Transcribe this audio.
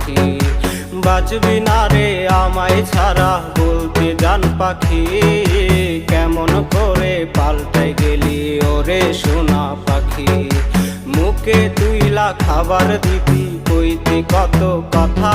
পাখি। বাঁচবি না রে আমায় ছাড়া বলতে জান পাখি, কেমন করে পাল্টাই গেলি ওরে সোনা পাখি। মুখে তুইলা খাবার দিতি কইতি কত কথা,